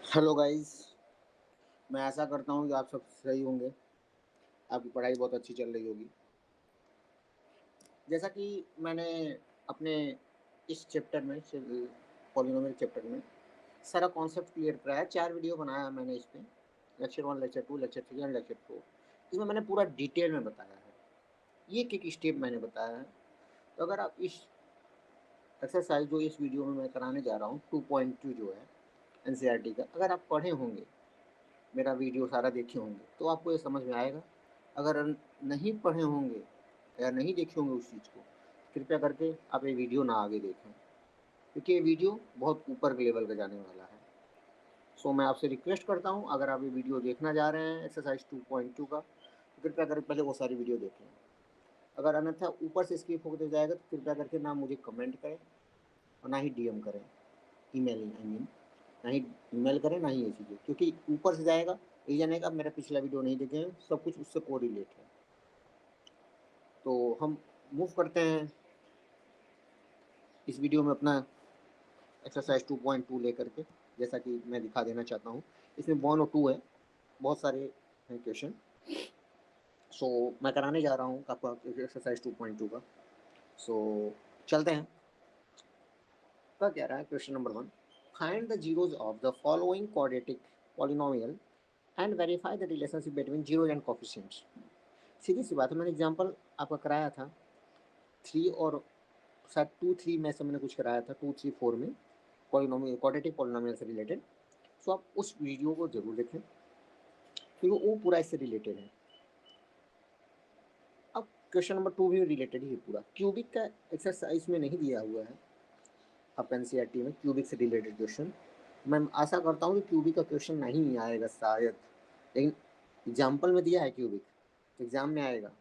Hello guys. मैं आशा करता हूँ कि आप सब सही होंगे। आपकी पढ़ाई बहुत अच्छी चल रही होगी। जैसा कि मैंने अपने इस चैप्टर में पॉलिनोमियल चैप्टर में सारा कॉन्सेप्ट क्लियर कराया। 4 वीडियो बनाया है मैंने इस पे। Lecture 1, lecture 2, lecture 3 and lecture 4। इसमें मैंने पूरा डिटेल में बताया है। एक-एक स्टेप मैंने बताया है। तो अगर आप इस एक्सरसाइज़ जो इस वीडियो में मैं कराने जा रहा हूँ 2.2 जो है एनसीईआरटी का, अगर आप पढ़े होंगे, मेरा वीडियो सारा देखे होंगे, तो आपको ये समझ में आएगा। अगर नहीं पढ़े होंगे या नहीं देखे होंगे उस चीज़ को, कृपया करके आप ये वीडियो ना आगे देखें, क्योंकि ये वीडियो बहुत ऊपर के लेवल का जाने वाला है। सो मैं आपसे रिक्वेस्ट करता हूँ, अगर आप ये वीडियो देखना जा रहे हैं एक्सरसाइज 2.2 का, तो कृपया करके पहले वो सारी वीडियो देख लें। अगर अन्यथा ऊपर से स्किप हो जाएगा तो कृपया करके ना मुझे कमेंट करें और ना ही डीएम करें, ईमेल आई मीन, ना ही ईमेल करें, ना ही ये चीज़ें, क्योंकि ऊपर से जाएगा रीज़न है कि आप मेरा पिछला वीडियो नहीं देखे हैं, सब कुछ उससे कोरिलेट है। तो हम मूव करते हैं इस वीडियो में अपना एक्सरसाइज 2.2 लेकर के, जैसा कि मैं दिखा देना चाहता हूँ। इसमें 1 और 2 है, बहुत सारे हैं क्वेश्चन। सो मैं कराने जा रहा हूँ आपका एक्सरसाइज 2.2 का। सो चलते हैं। क्या कह रहा है question number 1, find the zeros of the following quadratic polynomial and verify the relationship between zeros and coefficients. सीधी सी बात है, मैंने एग्जांपल आपका कराया था 3 और शायद 2-3 में से मैंने कुछ कराया था 2-3-4 में, पॉलिनोमियल क्वाड्रेटिक पॉलिनोमियल से रिलेटेड। सो आप उस वीडियो को जरूर देखें, क्योंकि वो पूरा इससे रिलेटेड है। अब क्वेश्चन नंबर 2 भी रिलेटेड ही है पूरा। क्यूबिक का एक्सरसाइज में नहीं दिया हुआ है आप एनसीईआरटी में क्यूबिक से रिलेटेड क्वेश्चन। मैं आशा करता हूँ कि क्यूबिक का क्वेश्चन नहीं आएगा शायद, लेकिन एग्जाम्पल में दिया है क्यूबिक, तो एग्जाम में आएगा।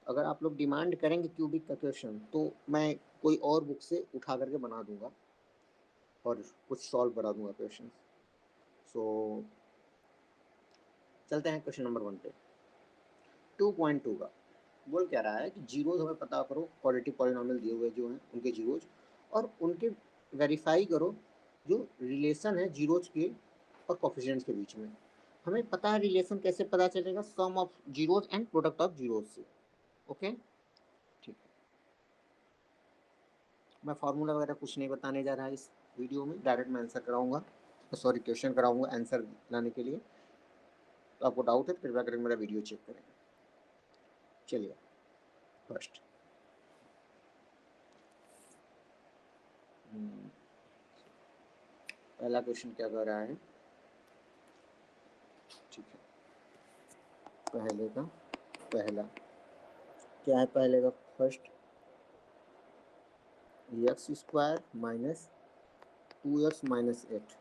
अगर आप लोग डिमांड करेंगे क्यूबिक का क्वेश्चन तो मैं कोई और बुक से उठा करके बना दूंगा और कुछ सॉल्व करा दूंगा क्वेश्चन। सो चलते हैं क्वेश्चन नंबर 1 पे। 2.2 का बोल क्या रहा है कि जीरोज हमें पता करो, क्वाड्रेटिक पॉलिनोमियल दिए हुए जो हैं उनके जीरोज, और उनके वेरीफाई करो जो रिलेशन है जीरोज के और कोफिशिएंट्स के बीच में। हमें पता है रिलेशन कैसे पता चलेगा, sum of zeros and product of zeros से। ओके, ठीक है। मैं फार्मूला वगैरह कुछ नहीं बताने जा रहा है इस वीडियो में, डायरेक्ट मैं आंसर कराऊंगा, सॉरी क्वेश्चन कराऊंगा आंसर लाने के लिए। तो आपको डाउट है तो कृपया करके मेरा वीडियो चेक करें। चलिए फर्स्ट, पहला क्वेश्चन क्या कर रहा है, ठीक है। पहले का पहला क्या है, पहले का first, x square minus 2x-8।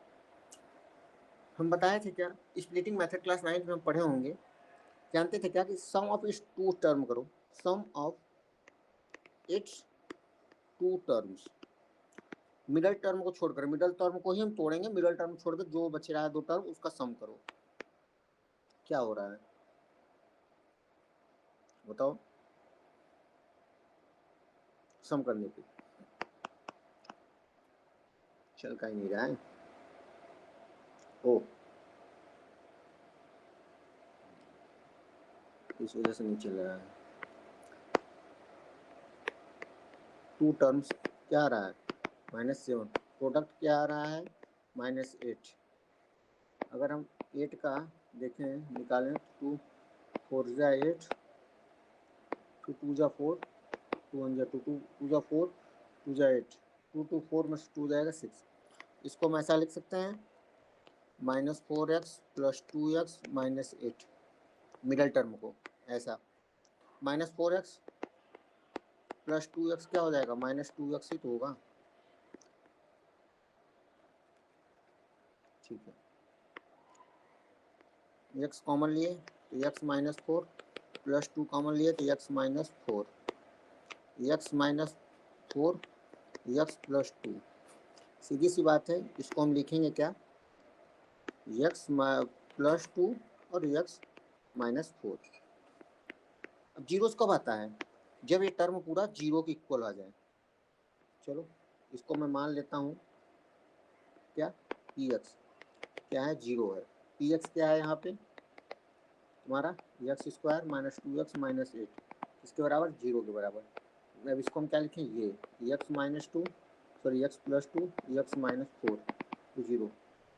हम बताए थे क्या, स्प्लिटिंग मेथड क्लास 9 में हम पढ़े होंगे, जानते थे क्या कि सम ऑफ इस टू टर्म करो, sum of its two terms, middle term को छोड़कर, मिडल टर्म को ही हम तोड़ेंगे, मिडल टर्म छोड़कर जो बच रहा है दो टर्म उसका सम करो। क्या हो रहा है बताओ, सम करने पे चल का ही नहीं रहा है। ओ, इस वजह से नहीं चल रहा है। टू टर्म्स क्या आ रहा है, -7, प्रोडक्ट क्या आ रहा है -8। अगर हम 8 का देखें निकालें, 2 4 जा 8, 2 जा 4, 2 1 जा 2, 2 जा 4, 2 जा 8, 2 4 में से 2 जाएगा 6। इसको हम ऐसा लिख सकते हैं -4x + 2x - 8, मिडल टर्म को ऐसा। -4x + 2x क्या हो जाएगा, -2x ही तो होगा, ठीक है। x कॉमन लिए तो x -4 + 2 कॉमन लिए तो x -4, x -4 x + 2, सीधी सी बात है। इसको हम लिखेंगे क्या, x + 2 और x -4। अब जीरोस कब आता है, जब ये टर्म पूरा जीरो के इक्वल आ जाए। चलो इसको मैं मान लेता हूँ क्या, px, क्या है, 0 है। पी एक्स क्या है यहाँ पे तुम्हारा, x square minus 2x minus 8 इसके बराबर 0 के बराबर। अब इसको हम क्या लिखें, ये x minus 2 sorry x plus 2 x minus 4 तो 0।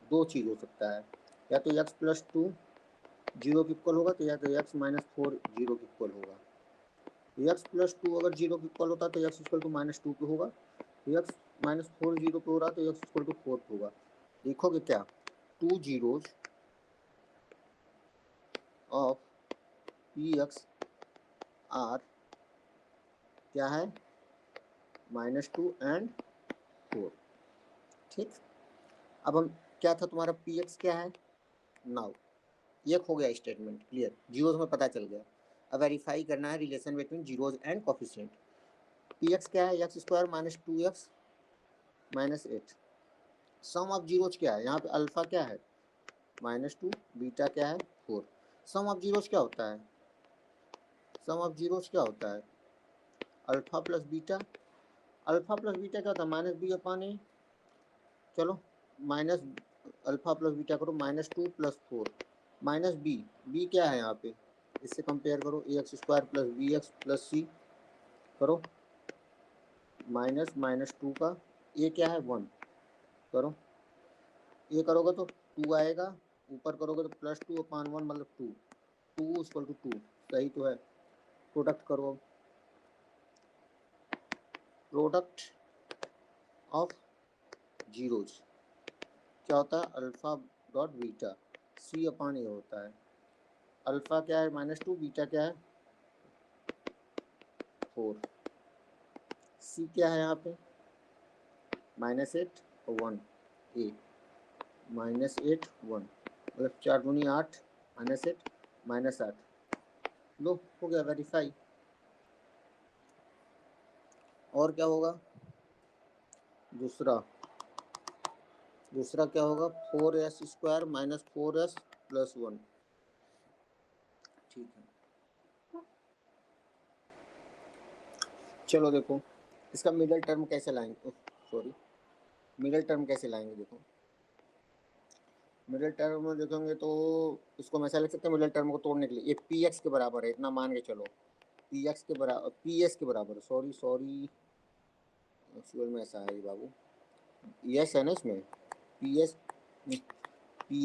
दो चीज़ हो सकता है, या तो एक्स प्लस 2 0 के इक्वल होगा, तो या तो एक्स माइनस 4 0 के इक्वल होगा। एक्स प्लस 2 अगर 0 के इक्वल होता तो एक्स इक्वल टू माइनस 2 पे होगा, एक्स माइनस 4 0 पे हो रहा तो एक्स इक्वल टू 4 पे होगा। देखोगे क्या, 2 zeros of p x are क्या है, -2 एंड 4। ठीक, अब हम क्या था तुम्हारा पी एक्स क्या है, नाउ ये हो गया स्टेटमेंट क्लियर, जीरोज में पता चल गया। अब वेरीफाई करना है relation between zeros and coefficient. P x क्या है, x square minus 2x minus 8। Sum of zeros क्या है, यहाँ पे अल्फा क्या है -2, बीटा क्या है 4। सम ऑफ जीरोज क्या होता है, सम ऑफ जीरोज क्या होता है, alpha plus beta. Alpha plus beta क्या होता है, माइनस बी अपान ए। चलो माइनस अल्फा प्लस बीटा करो, -2 प्लस 4 माइनस बी, बी क्या है यहाँ पे, इससे कंपेयर करो, a x square plus b x plus c करो, -2 का ए क्या है 1 करो, ये करोगे तो 2 आएगा, ऊपर करोगे तो +2 अपान 1 मतलब 2, 2 इक्वल टू 2 सही तो है। प्रोडक्ट करो, प्रोडक्ट ऑफ जीरोज क्या होता है, अल्फा डॉट बीटा सी अपान ए होता है। अल्फा क्या है -2, बीटा क्या है 4, सी क्या है यहाँ पे -8 और 1 ए, -8 1 मतलब 4 दूनी 8 -8 -8 लो हो गया वेरीफाई। और क्या होगा, दूसरा क्या होगा 4s square minus 4s plus 1। ठीक है, चलो देखो इसका मिडिल टर्म कैसे लाएंगे, सॉरी मिडिल टर्म कैसे लाएंगे, देखो मिडिल टर्म में देखेंगे तो इसको मैं ऐसा लिख सकता हूँ, मिडिल टर्म को तोड़ने के लिए ये पी एक्स के बराबर है, इतना मान के चलो पी एक्स के बराबर, पी एस के बराबर, सॉरी एक्चुअल में ऐसा है बाबू, यस है ना इसमें, पी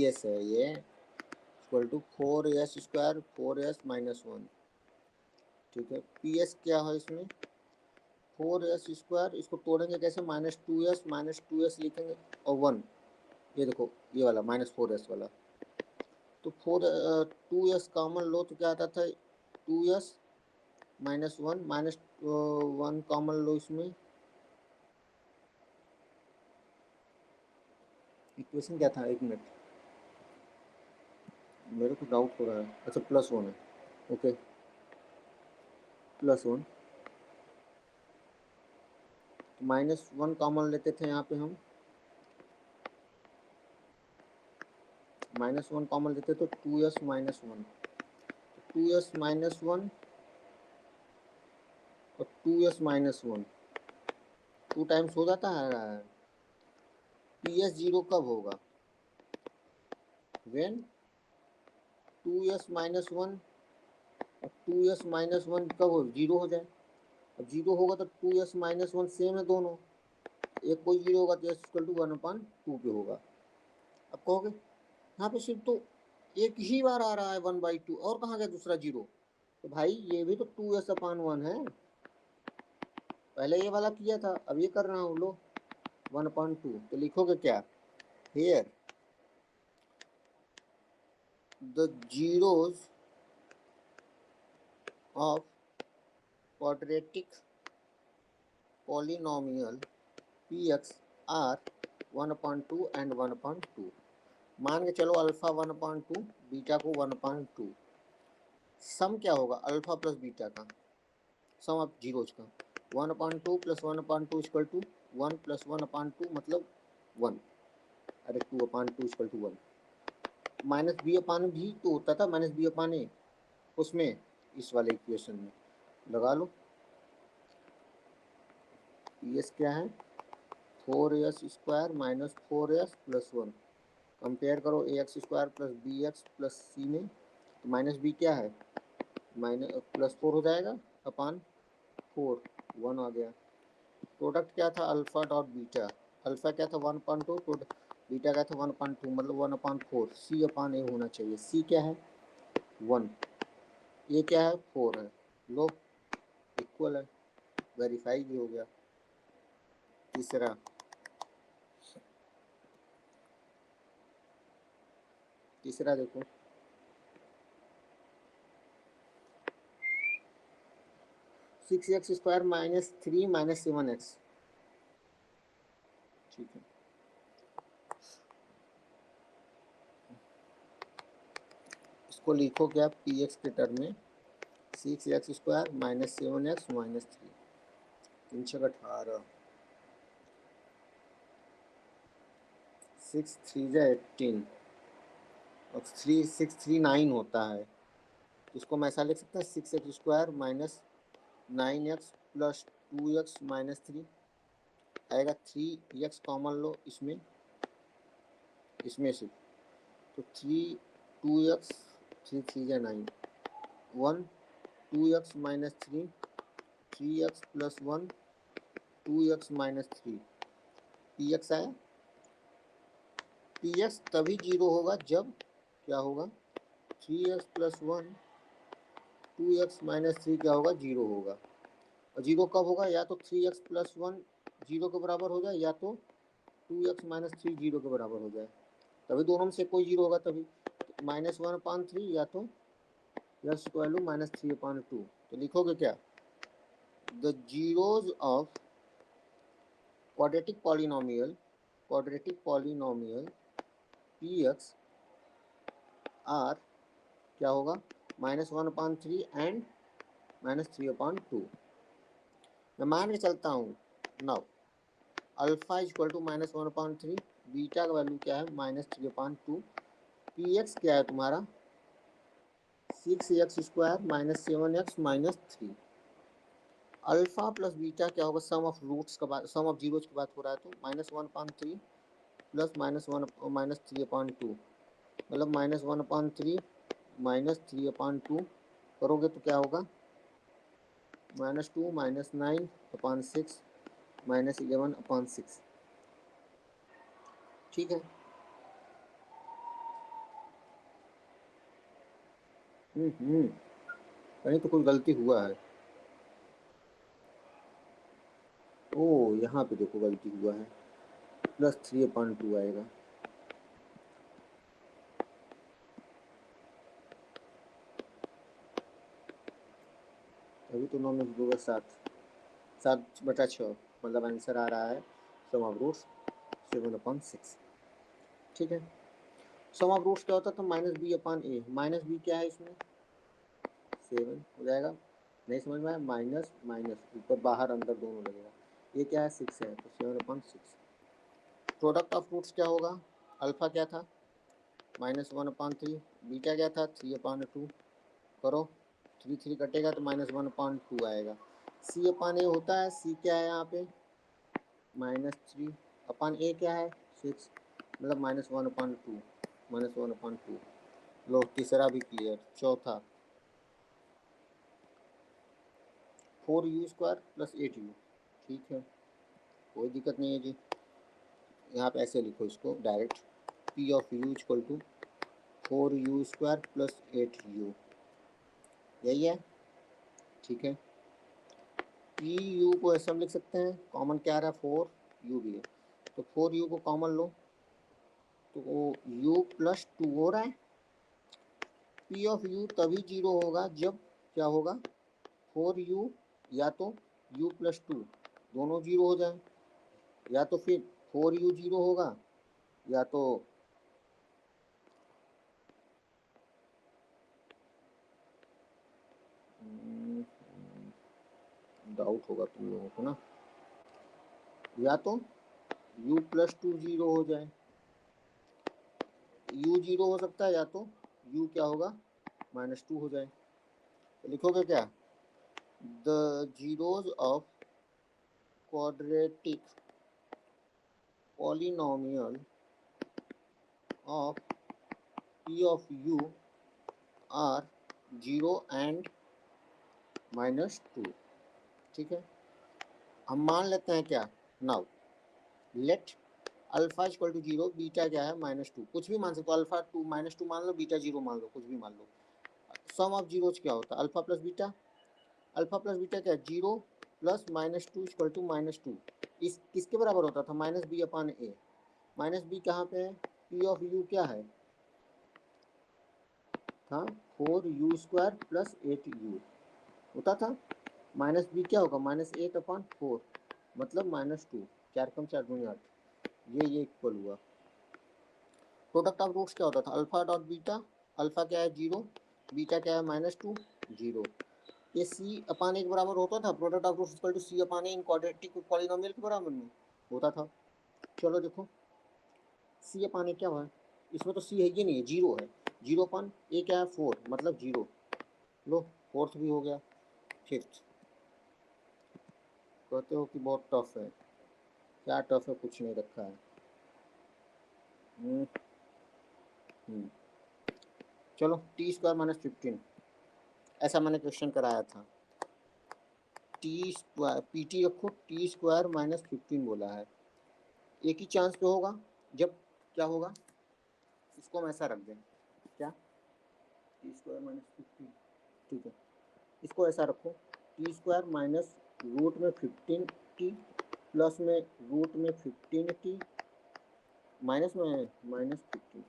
एस है ये equal to 4s square 4s minus 1। ठीक है, पी एस क्या है इसमें 4s स्क्वायर, इसको तोड़ेंगे कैसे, -2s लिखेंगे और 1, ये देखो ये वाला -4s वाला, तो 2s कॉमन लो तो क्या आता था 2s -1 -1 कॉमन लो, इसमें इक्वेशन क्या था, एक मिनट मेरे को डाउट हो रहा है, अच्छा +1 है, ओके +1 तो -1 कॉमन लेते थे यहाँ पे हम, -1 कॉमन लेते तो 2s -1, 2s -1 और 2s -1 2 टाइम्स हो जाता है। पी एस जीरो कब होगा, वेन 2s -1 और 2s -1 कब हो, जीरो हो जाए। अब जीरो होगा तो 2s -1 सेम है दोनों, एक कोई जीरो होगा तो s इक्वल टू 1/2 पे होगा। अब कहोगे यहाँ पे सिर्फ तो एक ही बार आ रहा है 1/2, और कहाँ गया दूसरा जीरो, तो भाई ये भी तो 2s/1 है, पहले ये वाला किया था अब ये कर रहा हूँ, लो 1/2, तो लिखोगे क्या, here the zeros of quadratic polynomial px are 1/2 and 1/2। मान के चलो अल्फा 1/2, बीटा को 1/2। सम क्या होगा अल्फा प्लस बीटा का, सम ऑफ जीरोज का 1/2 प्लस 1/2 इक्वल टू 1 प्लस 1/2 मतलब 1, अरे 2/2 इक्वल टू 1। -b/, भी तो होता था -b/a उसमें, इस वाले इक्वेशन में लगा लो, पी एस क्या है 4s square minus 4s plus 1 compare करो a x square plus b x plus c में, तो माइनस बी क्या है, माइनस प्लस 4 हो जाएगा अपान 4, 1 आ गया। प्रोडक्ट क्या था, अल्फा डॉट बीटा, अल्फा क्या था 1/2, बीटा क्या था 1/2, मतलब 1/4, सी अपान ए होना चाहिए। सी क्या है 1, ए क्या है 4 है, लो इक्वल है, वेरीफाई भी हो गया। तीसरा देखो, 6x² माइनस 3 माइनस 7x, ठीक है। इसको लिखो क्या पी एक्स के टर्म में, 6x² माइनस 7x माइनस 3, 3 छक 18, 6 3 जा 18 और 3 6 3 9 होता है, इसको मैं ऐसा लिख सकता है 6x² minus 9x plus 2x minus 3 आएगा। 3x कॉमन लो इसमें से, तो 3 2x 3 3 जा 9, 1 2x minus 3 3x plus 1 2x minus 3, P x आया। पी एक्स तभी जीरो होगा जब क्या होगा, 3x प्लस 1 2x माइनस 3 क्या होगा, जीरो होगा। और जीरो कब होगा, या तो 3x प्लस 1 जीरो के बराबर हो जाए, या तो 2x माइनस 3 जीरो के बराबर हो जाए, तभी दोनों में से कोई जीरो होगा। तभी -1/3 या तो यस की वैल्यू -3/2। तो लिखोगे क्या, the zeros of quadratic polynomial p x are क्या होगा, -1/3 एंड -3/2। मैं मान के चलता हूँ now alpha equal to -1/3, beta का वैल्यू क्या है -3/2, पी एक्स क्या है तुम्हारा 6x² minus 7x minus 3। Alpha plus beta क्या होगा, सम ऑफ रूट्स का बात, सम ऑफ जीरोज की बात हो रहा है, तो -1/3 प्लस -3/2, मतलब -1/3 माइनस 3/2 करोगे तो क्या होगा, -2 -9/6 -11/6, ठीक है। कहीं तो कुछ गलती हुआ है। ओ यहाँ पे देखो गलती हुआ है, +3/2 आएगा। अभी तो 9 में होगा 7/6, मतलब आंसर आ रहा है सम ऑफ रूट्स 7/6, ठीक है। सम ऑफ रूट्स क्या होता है, तो -b/a, माइनस बी क्या है इसमें 7 हो जाएगा, नहीं समझ में आया, माइनस माइनस ऊपर बाहर अंदर दोनों लगेगा, ये क्या है 6 है, तो 7/6। प्रोडक्ट ऑफ रूट्स क्या होगा, अल्फा क्या था -1/3, बीटा क्या था 3/2, करो 3 3 कटेगा तो -1/2 आएगा। c/a होता है, c क्या है यहाँ पे -3/a क्या है 6, मतलब -1/2 लो तीसरा भी क्लियर। चौथा 4u² प्लस 8u, ठीक है, कोई दिक्कत नहीं है जी। यहाँ पे ऐसे लिखो इसको direct, p of u equal to 4u² plus 8u, यही है, ठीक है। पी यू को ऐसा हम लिख सकते हैं, कॉमन क्या आ रहा है 4u भी है, तो 4u को कॉमन लो तो u प्लस 2 हो रहा है। पी ऑफ u तभी जीरो होगा जब क्या होगा 4u या तो u प्लस 2 दोनों जीरो हो जाए, या तो फिर 4u जीरो होगा, या तो डाउट होगा तुम लोगों को ना, या तो u प्लस 2 जीरो हो जाए, u जीरो हो सकता है, या तो u क्या होगा -2 हो जाए। तो लिखोगे क्या, the zeros of quadratic polynomial of p of u are 0 and -2। ठीक है, हम मान लेते हैं क्या, now let alpha equal to 0, beta क्या है -2, कुछ भी मान सकते हो, अल्फा 2 -2 मान लो, बीटा 0 मान लो, कुछ भी मान लो। सम ऑफ जीरोज क्या होता है, alpha plus beta, alpha plus beta क्या है 0 प्लस -2 इक्वल टू -2। इस किसके बराबर होता था, -b अपान ए। -b कहाँ पे है, पी ऑफ यू क्या है था 4u² प्लस 8u होता था। -b क्या होगा, -8 अपान 4 मतलब -2, 4 कम 4 दूनी 8, ये इक्वल हुआ। प्रोडक्ट ऑफ रूट्स क्या होता था, अल्फा डॉट बीटा, अल्फा क्या है 0, बीटा क्या है -2 0। ये सी अपान ए के बराबर होता था, product of roots equal to c upon a in quadratic polynomial के बराबर में होता था। चलो देखो सी अपान ए क्या हुआ है, इसमें तो सी है ही नहीं है, 0 है, 0 अपान ए क्या है 4 मतलब 0। लो फोर्थ भी हो गया। फिफ्थ कहते हो कि बहुत टफ है, क्या टफ है, कुछ नहीं रखा है। चलो t² - 15, ऐसा मैंने क्वेश्चन कराया था। t² pt रखो, t² - 15 बोला है। एक ही चांस पे होगा, जब क्या होगा, इसको हम ऐसा रख दें, क्या t² - 15, ठीक है, इसको ऐसा रखो, t² माइनस रूट में 15t प्लस में रूट में 15t माइनस में -15,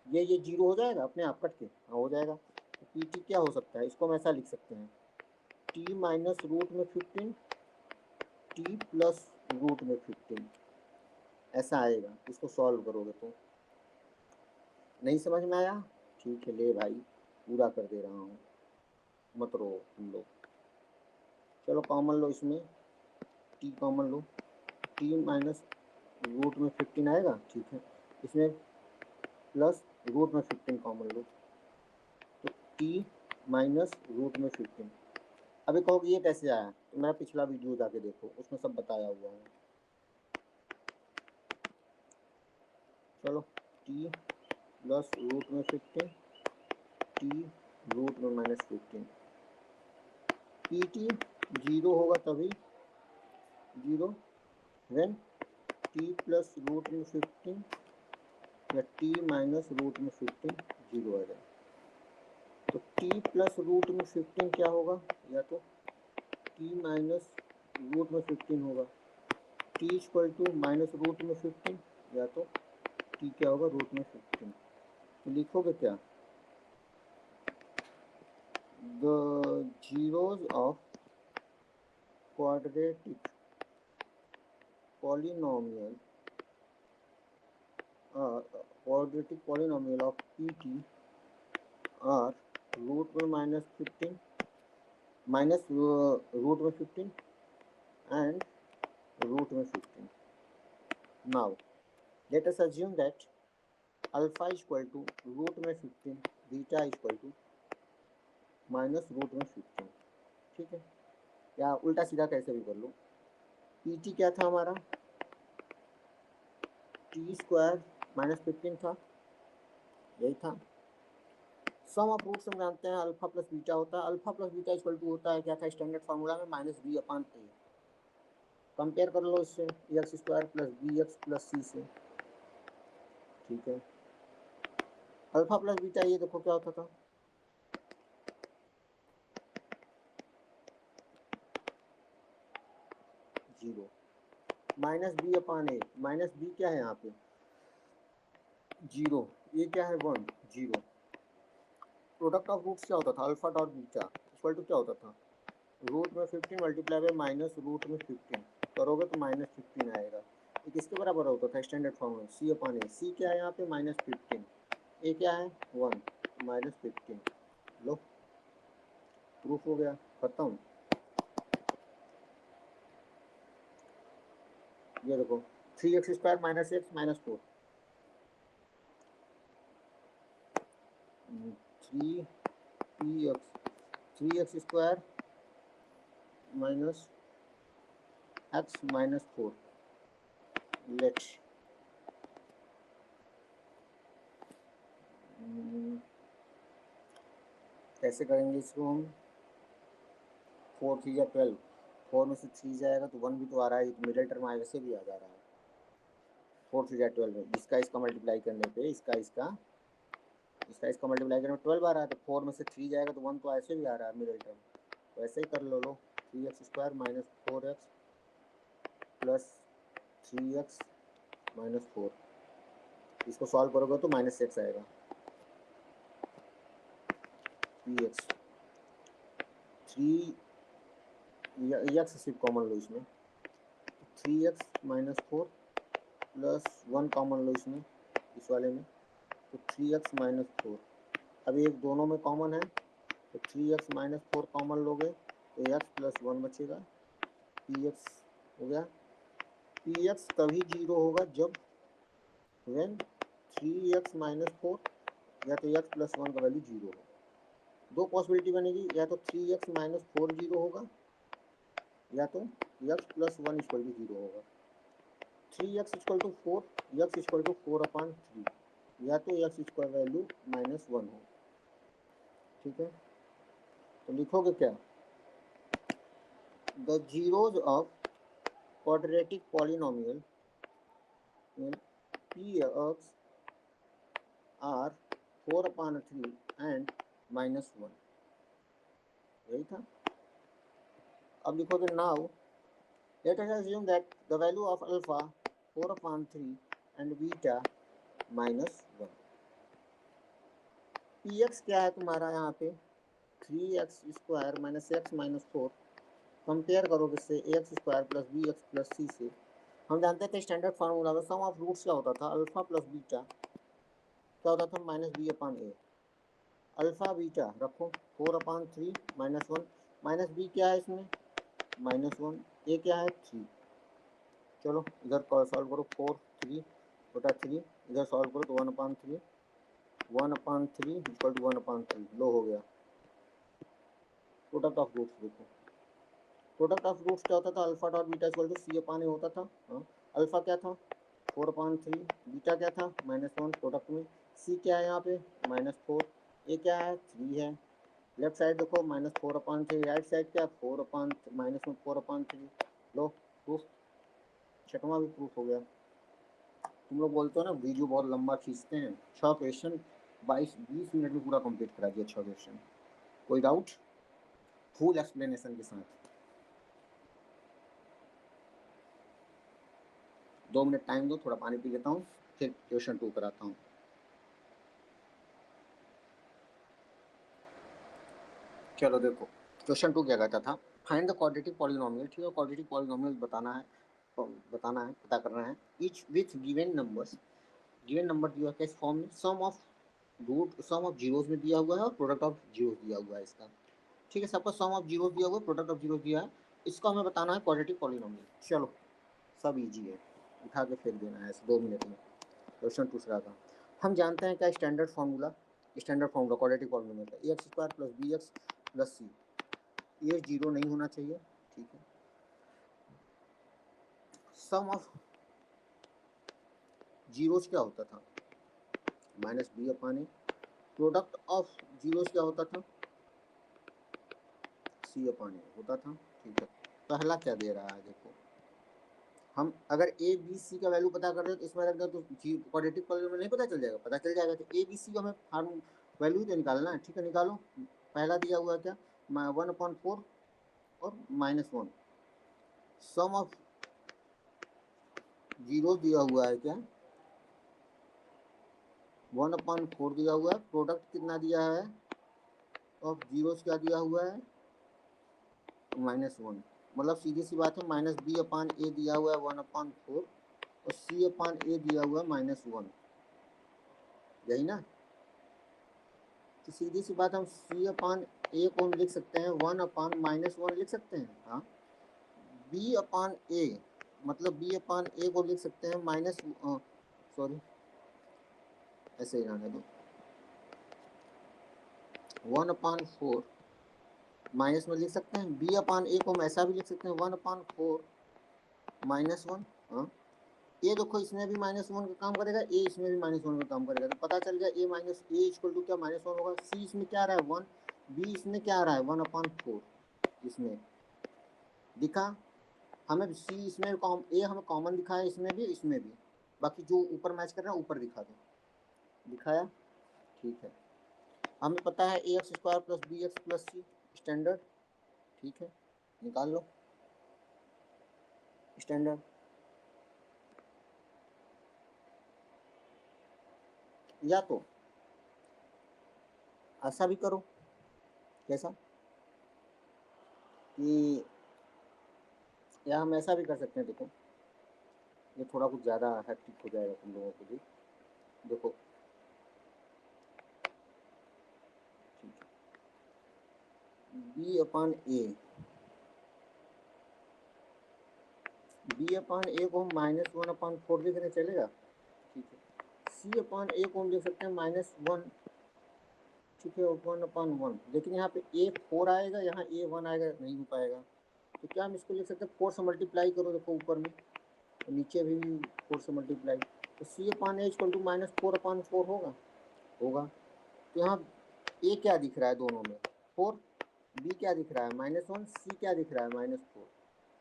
ये 0 हो जाएगा अपने आप कट के, हाँ हो जाएगा। तो पी टी क्या हो सकता है, इसको हम ऐसा लिख सकते हैं, t माइनस रूट में 15 t प्लस रूट में 15, ऐसा आएगा। इसको सॉल्व करोगे तो नहीं समझ में आया, ठीक है, ले भाई पूरा कर दे रहा हूँ, मत रो तुम लोग। चलो कॉमन लो, इसमें t कॉमन लो, t माइनस रूट में 15 आएगा, ठीक है, इसमें प्लस रूट में 15 कॉमन लो, तो t माइनस रूट में 15। अभी कहोगे ये कैसे आया, तो मेरा पिछला वीडियो जाके देखो, उसमें सब बताया हुआ है। चलो t प्लस रूट में 15 t रूट में -15, पी टी 0 होगा तभी 0 व्हेन t प्लस रूट में 15 या t माइनस रूट में 15 0 आ जाए। तो t प्लस रूट में 15 क्या होगा, या तो t माइनस रूट में 15 होगा, t equal to minus root में 15 या तो t क्या होगा रूट में 15। तो लिखोगे क्या, the zeros of quadratic polynomial of pt are root में -15 माइनस रूट में 15 and root में 15. Now let us assume that alpha is equal to root में 15, बीटा is equal to minus root में 15, ठीक है, या उल्टा सीधा कैसे भी कर लो। पी टी क्या था हमारा, t² -15 था, यही था। सम ऑफ रूट्स हम जानते हैं अल्फा प्लस बीटा होता है, alpha plus beta equal to होता है क्या था स्टैंडर्ड फार्मूला में -b अपान ए। कंपेयर कर लो इससे x² plus bx plus c से, ठीक है। अल्फा प्लस बीटा ये देखो क्या होता था, जीरो, -b अपान ए, -b क्या है यहाँ पे 0, ये क्या है 1 0। प्रोडक्ट ऑफ रूट्स क्या होता था, alpha dot beta equal to क्या होता था, रूट में 15 मल्टीप्लाई बाय माइनस रूट में 15 करोगे तो -15 आएगा। ये किसके बराबर होता था स्टैंडर्ड फॉर्म में, सी अपान ए, सी क्या है यहाँ पे -15, ए क्या है 1 -15। लो प्रूफ हो गया, खत्म। ये देखो 3x² - x - 4, 3x² minus x - 4, late कैसे करेंगे इसको हम? 4 3 या 12, 4 में से 3 जाएगा तो 1 भी तो आ रहा है, मिडिल टर्म आए वैसे भी आ जा रहा है। 4 3 या 12 में इसका मल्टीप्लाई करने पे इसका मल्टीप्लाई करने में 12 आ रहा है, तो 4 में से 3 जाएगा तो 1 तो ऐसे भी आ रहा है मिडिल टर्म, तो ऐसे ही कर लो 3x² minus 4x plus 3x minus 4, इसको सॉल्व करोगे तो -6 आएगा। 3x 3 सिर्फ कॉमन लो इसमें, 3x माइनस 4 प्लस 1 कॉमन लो इसमें, इस वाले में, तो 3x माइनस 4। अब एक दोनों में कॉमन है तो 3x माइनस 4 कॉमन लोगे तो x प्लस 1 बचेगा, px हो गया। px तभी 0 होगा जब when 3x माइनस 4 या तो x प्लस 1 का वैल्यू 0 हो। दो पॉसिबिलिटी बनेगी, या तो 3x माइनस 4 0 होगा या तो x प्लस 1 इक्वल टू 0 होगा। 3x equal to 4, x equal to 4/3, या तो x स्क्वायर वैल्यू -1 हो। ठीक है, तो लिखोगे क्या? The zeros of quadratic polynomial in px are 4/3 and -1, यही था। अब लिखोगे now let us assume that the value of alpha 4/3 and beta -1। px क्या है तुम्हारा यहाँ पे 3x² minus x minus 4, compare करोगे इससे ax² plus bx plus c से। हम जानते थे स्टैंडर्ड फार्मूला में सम ऑफ रूट्स क्या होता था, अल्फा प्लस बीटा क्या होता था, -b/a। अल्फा बीटा रखो 4/3 -1, माइनस बी क्या है इसमें -1, ए क्या है 3। चलो इधर सॉल्व करो, 4 3/3, इधर सॉल्व करो तो 1/3 इक्वल टू 1/3 लो हो गया। प्रोडक्ट ऑफ रूट्स देखो, प्रोडक्ट ऑफ रूट्स क्या होता था, alpha dot beta equal to c/a होता था। अल्फा क्या था 4/3, बीटा क्या था -1, प्रोडक्ट में c क्या है यहाँ पे -4, ए क्या है 3 है। लेफ्ट साइड देखो -4/3, राइट साइड क्या -4/3, लो प्रूफ, छठवां भी प्रूफ हो गया। तुम लोग बोलते हो ना वीडियो बहुत लंबा खींचते हैं, 6 क्वेश्चन 22-20 मिनट में पूरा कंप्लीट करा दिया 6 क्वेश्चन। कोई डाउट? फुल एक्सप्लेनेशन के साथ। 2 मिनट टाइम दो, थोड़ा पानी पी लेता हूँ, फिर क्वेश्चन 2 कराता हूँ। चलो देखो क्वेश्चन 2 क्या कहता था, फाइंड द क्वाड्रेटिक पॉलिनोमियल। ठीक है, क्वाड्रेटिक पॉलिनोमियल बताना है, पता करना है। Each with given numbers, given number दिया है किस फॉर्म में, सम ऑफ जीरोस में दिया हुआ है और प्रोडक्ट ऑफ जीरोस दिया हुआ है इसका। ठीक है, सपोज सम ऑफ जीरोस दिया हुआ है, प्रोडक्ट ऑफ जीरोस दिया है, इसको हमें बताना है क्वाड्रेटिक पॉलिनोमियल। चलो सब इजी है, उठा के फेंक देना है 2 मिनट में। क्वेश्चन दूसरा था, हम जानते हैं क्या स्टैंडर्ड फार्मूला क्वाड्रेटिक पॉलिनोमियल का, ax² plus bx plus c, ये 0 नहीं होना चाहिए। ठीक है, सम ऑफ जीरोस क्या होता था -b/a, प्रोडक्ट ऑफ जीरोस क्या होता था c/a होता था। ठीक है, पहला क्या दे रहा है देखो, हम अगर ए बी सी का वैल्यू पता कर रहे हो तो इसमें रख दो तो क्वाड्रेटिक पॉलिनोमियल नहीं पता चल जाएगा, पता चल जाएगा। तो ए बी सी को हमें फार्म वैल्यू तो निकालना है। ठीक है, निकालो। पहला दिया हुआ क्या 1/4 और -1, सम ऑफ जीरो दिया हुआ है क्या 1/4 दिया हुआ है, प्रोडक्ट कितना दिया है ऑफ जीरोस क्या दिया हुआ है -1, मतलब सीधी सी बात है -b/a दिया हुआ है 1/4 और c/a दिया हुआ है -1, यही ना। तो सीधी सी बात हम c/a को हम लिख सकते हैं 1/-1 लिख सकते हैं। हाँ, b/a मतलब b/a को लिख सकते हैं सॉरी ऐसे ही रहने दो 1/4 माइनस में लिख सकते हैं, b/a को हम ऐसा भी लिख सकते हैं 1/4 -1। हाँ, ये देखो इसमें भी -1 का काम करेगा, ए इसमें भी -1 का काम करेगा, तो पता चल गया a इक्वल टू क्या -1 होगा। c इसमें क्या रहा है 1, बी इसमें क्या आ रहा है 1/4 इसमें दिखा हमें, सी इसमें ए हमें कॉमन दिखा है इसमें भी इसमें भी, बाकी जो ऊपर मैच कर रहा है ऊपर दिखा दो, दिखाया, ठीक है। हमें पता है a x square plus b x plus c standard, ठीक है, निकाल लो स्टैंडर्ड। या तो ऐसा भी करो, कैसा कि, या हम ऐसा भी कर सकते हैं, देखो ये थोड़ा कुछ ज़्यादा हैक्टिक हो जाएगा तुम लोगों के लिए, देखो ठीक है, बी को हम -1/4 लिख रहे, चलेगा, ठीक है। C/A को हम लिख सकते हैं -1, ठीक है, 1/1, लेकिन यहाँ पे A4 आएगा, यहाँ A1 आएगा, नहीं हो पाएगा, तो क्या हम इसको लिख सकते हैं 4 से मल्टीप्लाई करो, देखो ऊपर में तो नीचे भी 4 से मल्टीप्लाई, तो C/A = -4/4 होगा। तो यहाँ A क्या दिख रहा है दोनों में 4, B क्या दिख रहा है -1, C क्या दिख रहा है -4।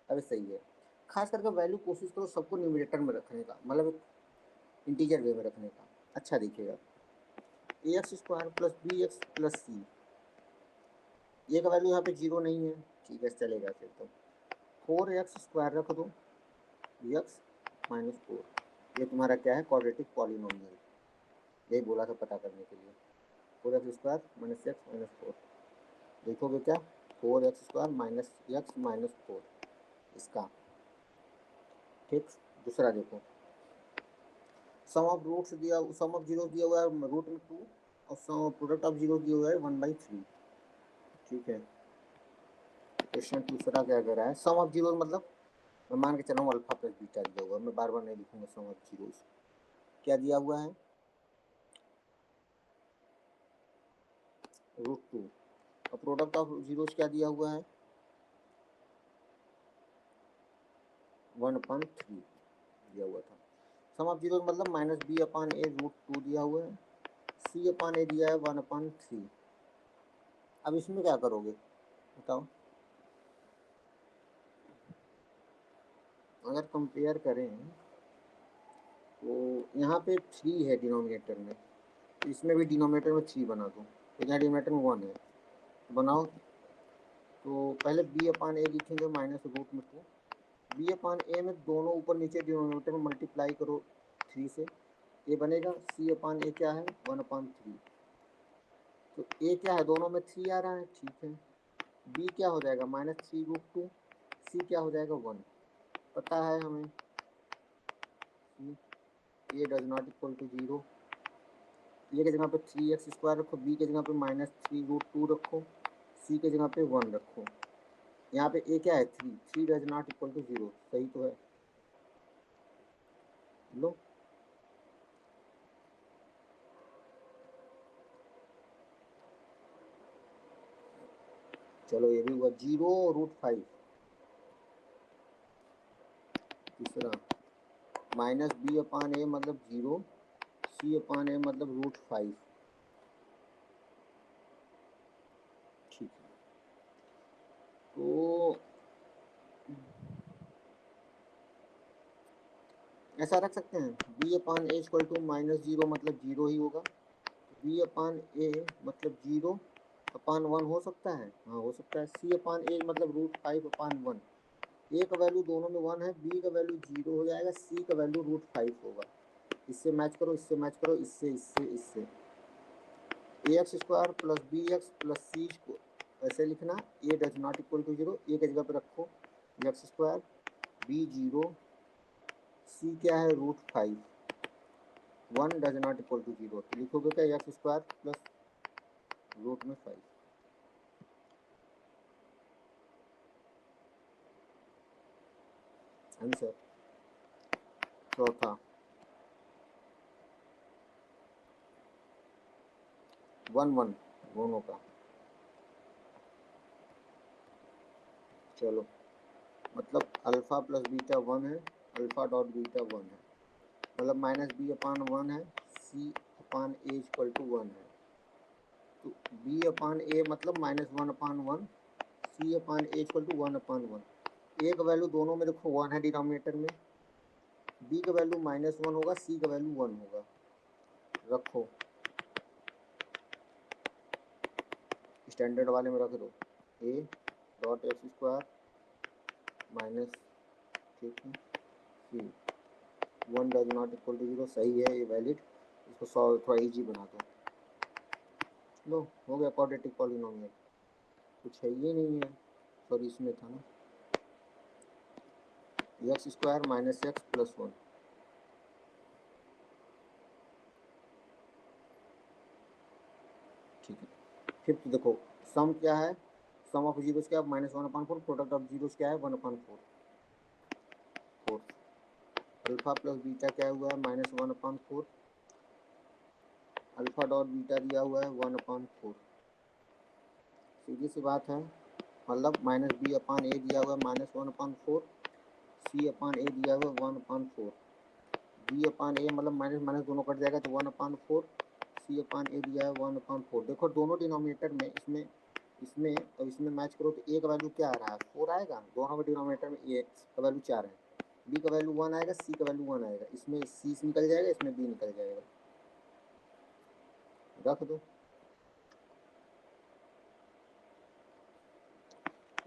अब सही है, खास करके वैल्यू कोशिश करो सबको न्यूमरेटर में रखने का, मतलब इंटीजर वे में रखने का, अच्छा दिखेगा। ax² plus b x plus c, ये का वैल्यू यहाँ पे 0 नहीं है, ठीक है चलेगा फिर तो 4x² रख दो x -4, ये तुम्हारा क्या है क्वाड्रेटिक पॉलिनोमियल, यही बोला था पता करने के लिए, 4x² - x - 4, देखोगे क्या 4x² - x - 4 इसका, ठीक। दूसरा देखो, सम ऑफ रूट्स दिया, सम ऑफ जीरो दिया हुआ है रूट में 2 और सम प्रोडक्ट ऑफ जीरो दिया हुआ है 1/3, ठीक है। क्वेश्चन दूसरा क्या कह रहा है, सम ऑफ जीरो मतलब मैं मान के चला हूँ अल्फा प्लस बीटा दिया हुआ है, मैं बार बार नहीं लिखूंगा, सम ऑफ जीरो क्या दिया हुआ है √2 और प्रोडक्ट ऑफ जीरोस क्या दिया हुआ है 1/3 दिया हुआ था। सम ऑफ जीरो मतलब -b/a√2 दिया हुआ है, c/a दिया है 1/3। अब इसमें क्या करोगे बताओ, अगर कंपेयर करें तो यहाँ पे 3 है डिनोमिनेटर में, इसमें भी डिनोमिनेटर में 3 बना दो, तो यहाँ डिनोमिनेटर में 1 है, बनाओ। तो पहले b/a लिखेंगे -√2, b/a में दोनों ऊपर नीचे डिनोमिनेटर में मल्टीप्लाई करो 3 से, ये बनेगा c/a क्या है 1/3, तो a क्या है दोनों में 3 आ रहा है, ठीक है। b क्या हो जाएगा -3√2, c क्या हो जाएगा 1, पता है हमें a does not equal to 0, a के जगह पे 3x² रखो, b के जगह पे -3√2 रखो, c के जगह पे 1 रखो, यहाँ पे a क्या है 3 डज नॉट इक्वल टू 0, सही तो है, लो चलो ये भी हुआ 0√5, तीसरा -b/a मतलब 0, c/a मतलब √5, ठीक है। तो ऐसा रख सकते हैं b/a = -0 मतलब 0 ही होगा, b/a मतलब 0/1 हो सकता है, हाँ हो सकता है, c/a मतलब √5/1, a का वैल्यू दोनों में 1 है, b का वैल्यू 0 हो जाएगा, c का वैल्यू √5 होगा, इससे मैच करो, इससे मैच करो, इससे ax² plus bx plus c को ऐसे लिखना, a does not equal to 0, a की जगह पे रखो x², b 0, c क्या है √5, 1 डज नॉट इक्वल टू 0, तो लिखोगे क्या x² प्लस √5, आंसर। चौथा 1/1 दोनों का, चलो मतलब अल्फा प्लस बीटा 1 है, अल्फा डॉट बीटा 1 है, मतलब -b/1 है, c/a = 1 है, तो b अपान ए मतलब -1/1, c upon a equal to 1/1। A का वैल्यू दोनों में देखो 1 है डिनोमिनेटर में, b का वैल्यू -1 होगा, c का वैल्यू 1 होगा। रखो स्टैंडर्ड वाले में रख दो a dot x square minus, ठीक है, c 1 does not equal to 0, सही है ये वैलिड। इसको सॉल्व थोड़ा इजी बना दो। लो हो गया क्वाड्रेटिक पॉलिनोमियल। कुछ है ये नहीं है, सॉरी इसमें था ना, x square minus x plus 1। ठीक है, फिफ्थ देखो सम क्या है, सम ऑफ जीरोस क्या है -1/4, प्रोडक्ट ऑफ जीरोस क्या है 1/4। अल्फा प्लस बीटा क्या हुआ है -1/4, अल्फा डॉट बीटा दिया हुआ है 1/4। सीधी सी बात है, मतलब -b/a दिया हुआ है -1/4, c/a दिया हुआ है 1/4, b/a मतलब माइनस माइनस दोनों कट जाएगा तो 1/4, c/a दिया है 1/4। देखो दोनों डिनोमिनेटर में इसमें इसमें और इसमें मैच करो तो a का वैल्यू क्या आ रहा है 4 आएगा, दोनों के डिनोमिनेटर में a का वैल्यू 4 है, b का वैल्यू 1 आएगा, c का वैल्यू 1 आएगा, इसमें c निकल जाएगा, इसमें b निकल जाएगा। रख दो,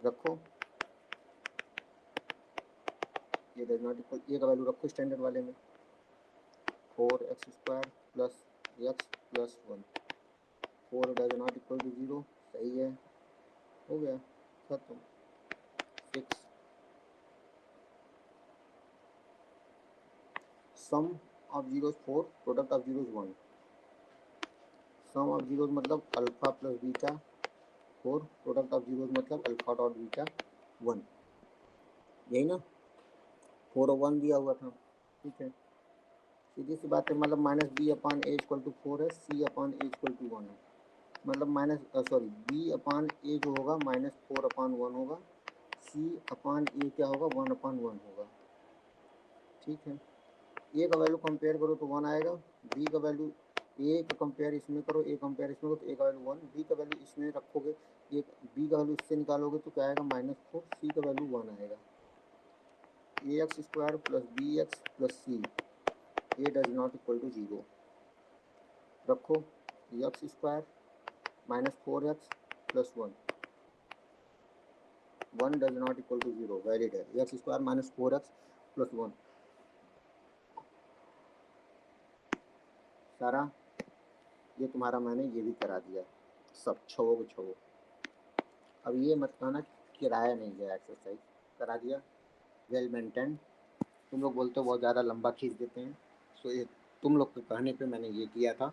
रखो ये डज नॉट इक्वल, ए का वैल्यू रखो स्टैंडर्ड वाले में 4x² plus x plus 1, 4 does not equal to 0, सही है, हो गया खत्म। 6 sum of zeros 4, product of zeros 1। Sum of zeros मतलब alpha plus beta 4, product of zeros मतलब अल्फा डॉट बीटा 1, यही ना, 4 और 1 दिया हुआ था, ठीक है, सीधी सी बात है, मतलब -b/a इक्वल टू 4 है, c/a इक्वल टू 1 है, मतलब b/a जो होगा -4/1 होगा, c/a क्या होगा 1/1 होगा, ठीक है। ए का वैल्यू कंपेयर करो तो 1 आएगा, बी का वैल्यू ए का कंपेयर इसमें करो, ए कंपेयर इसमें करो तो ए का वैल्यू 1, बी का वैल्यू इसमें रखोगे, एक बी का वैल्यू इससे निकालोगे तो क्या आएगा -4, सी का वैल्यू 1 आएगा। ax² plus bx plus c a does not equal to 0। रखो x² -4x plus 1, 1 does not equal to 0, valid है, x² -4x प्लस 1 सारा, ये तुम्हारा मैंने ये भी करा दिया सब, छवो को छवो। अब ये मत कहना किराया नहीं गया, एक्सरसाइज करा दिया, वेल मेंटेन। तुम लोग बोलते हो बहुत ज़्यादा लंबा खींच देते हैं, सो ये तुम लोग के कहने पे मैंने ये किया था,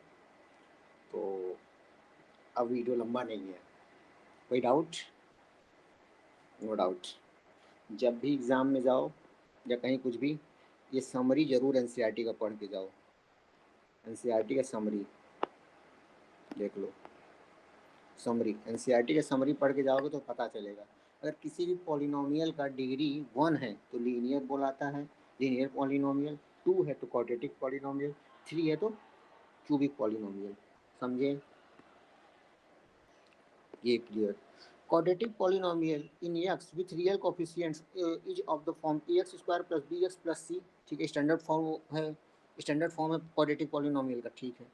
तो अब वीडियो लंबा नहीं है। कोई डाउट? No doubt. जब भी एग्ज़ाम में जाओ या कहीं कुछ भी, ये समरी ज़रूर एनसीईआरटी का पढ़ के जाओ, एनसीईआरटी का समरी देख लो, समरी एनसीईआरटी का समरी पढ़ के जाओगे तो पता चलेगा। अगर किसी भी पॉलिनोमियल का डिग्री 1 है तो लीनियर बोलाता है, लीनियर पॉलिनोमियल, 2 है तो क्वाड्रेटिक पॉलिनोमियल, 3 है तो क्यूबिक पॉलिनोमियल। समझे? ये clear. Quadratic polynomial in x with real coefficients is of the form ax² plus bx plus c, ठीक है, स्टैंडर्ड फॉर्म है, स्टैंडर्ड फॉर्म है क्वाड्रेटिक पॉलिनोमियल का, ठीक है।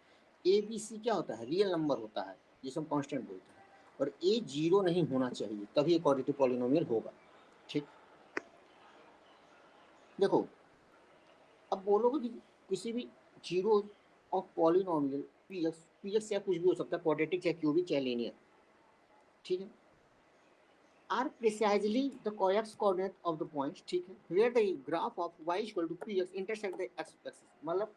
ए बी सी क्या होता है, रियल नंबर होता है जिसे हम कांस्टेंट बोलते हैं, और ए 0 नहीं होना चाहिए तभी क्वाड्रेटिक पॉलिनोमियल होगा, ठीक। देखो अब बोलोगे कि किसी भी zero of polynomial p x या कुछ भी हो सकता है, क्वाड्रेटिक चाहे क्यूबिक चाहे लीनियर, ठीक है, are precisely the coax coordinate of the points, ठीक है, where the graph of y equal to px intersect the x axis। मतलब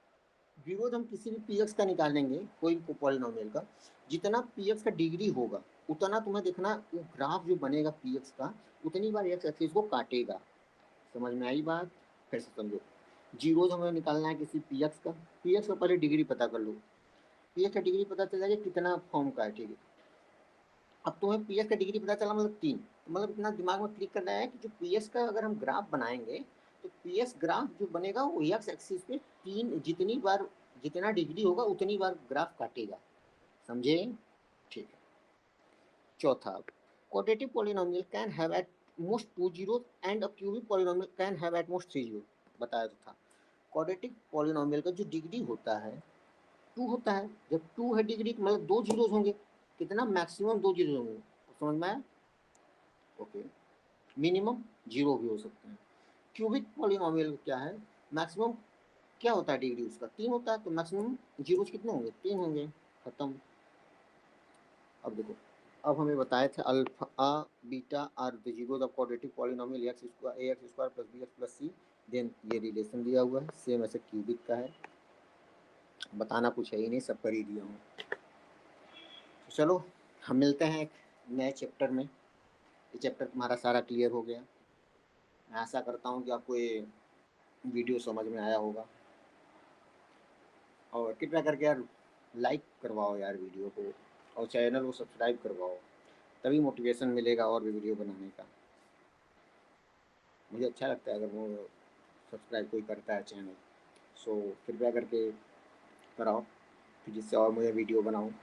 विरोध हम किसी भी px का निकालेंगे, कोई पॉलिनोमियल का, जितना px का डिग्री होगा उतना तुम्हें देखना वो ग्राफ जो बनेगा px का उतनी बार x एक्सिस को काटेगा। समझ में आई बात? फिर से समझो, जीरोज हमें निकालना है किसी px का पहले डिग्री पता कर लो, px का डिग्री पता चल जाएगा कितना फॉर्म का है, ठीक है। अब तुम्हें पीएस का डिग्री पता चला, मतलब 3, मतलब इतना दिमाग में क्लिक करना है कि जो पीएस का अगर हम ग्राफ बनाएंगे तो पीएस ग्राफ जो बनेगा वो एक्स एक्सिस पे 3 जितनी बार जितना डिग्री होगा उतनी बार ग्राफ काटेगा। समझे? ठीक है। चौथा, quadratic polynomial can have at most 2 zeros and a cubic polynomial can have at most 3 zeros। बताया तो था। क्वाड्रेटिक पॉलिनोमियल का जो डिग्री होता है 2 होता है। जब 2 है डिग्री मतलब 2 जीरोस होंगे। कितना? मैक्सिमम 2 जीरोस होंगे। समझ में आया? ओके। मिनिमम 0 भी हो सकते हैं। क्यूबिक पॉलिनोमियल क्या है? मैक्सिमम क्या होता है डिग्री उसका? 3 होता है, तो मैक्सिमम जीरोस कितने होंगे? 3 होंगे। खत्म। अब देखो, अब हमें बताए थे alpha beta are the zeros of quadratic polynomial x square a x square plus b x plus c. Then ये रिलेशन दिया हुआ है, सेम ऐसे क्यूबिक का है। बताना कुछ है ही नहीं, सब कर ही दिया हूँ। तो चलो हम मिलते हैं एक नए चैप्टर में। ये चैप्टर तुम्हारा सारा क्लियर हो गया। मैं आशा करता हूँ कि आपको ये वीडियो समझ में आया होगा। और कृपया करके यार लाइक करवाओ यार वीडियो को, और चैनल को सब्सक्राइब करवाओ, तभी मोटिवेशन मिलेगा और भी वीडियो बनाने का। मुझे अच्छा लगता है अगर वो सब्सक्राइब कोई करता है चैनल। सो कृपया करके कराओ, फिर जिससे और मुझे वीडियो बनाऊँ।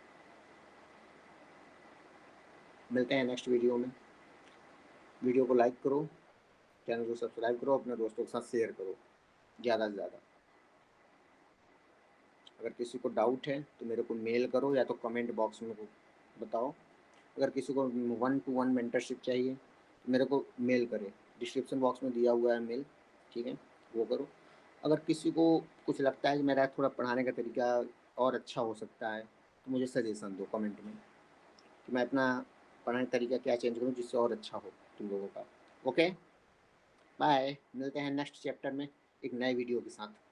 मिलते हैं नेक्स्ट वीडियो में। वीडियो को लाइक करो, चैनल को सब्सक्राइब करो, अपने दोस्तों के साथ शेयर करो ज़्यादा से ज़्यादा। अगर किसी को डाउट है तो मेरे को मेल करो या तो कमेंट बॉक्स में बताओ। अगर किसी को 1-to-1 मेंटरशिप चाहिए तो मेरे को मेल करे, डिस्क्रिप्शन बॉक्स में दिया हुआ है मेल, ठीक है, वो करो। अगर किसी को कुछ लगता है कि मेरा थोड़ा पढ़ाने का तरीका और अच्छा हो सकता है तो मुझे सजेशन दो कमेंट में कि मैं अपना पढ़ाने का तरीका क्या चेंज करूँ जिससे और अच्छा हो तुम लोगों का। Okay, bye. मिलते हैं नेक्स्ट चैप्टर में एक नए वीडियो के साथ।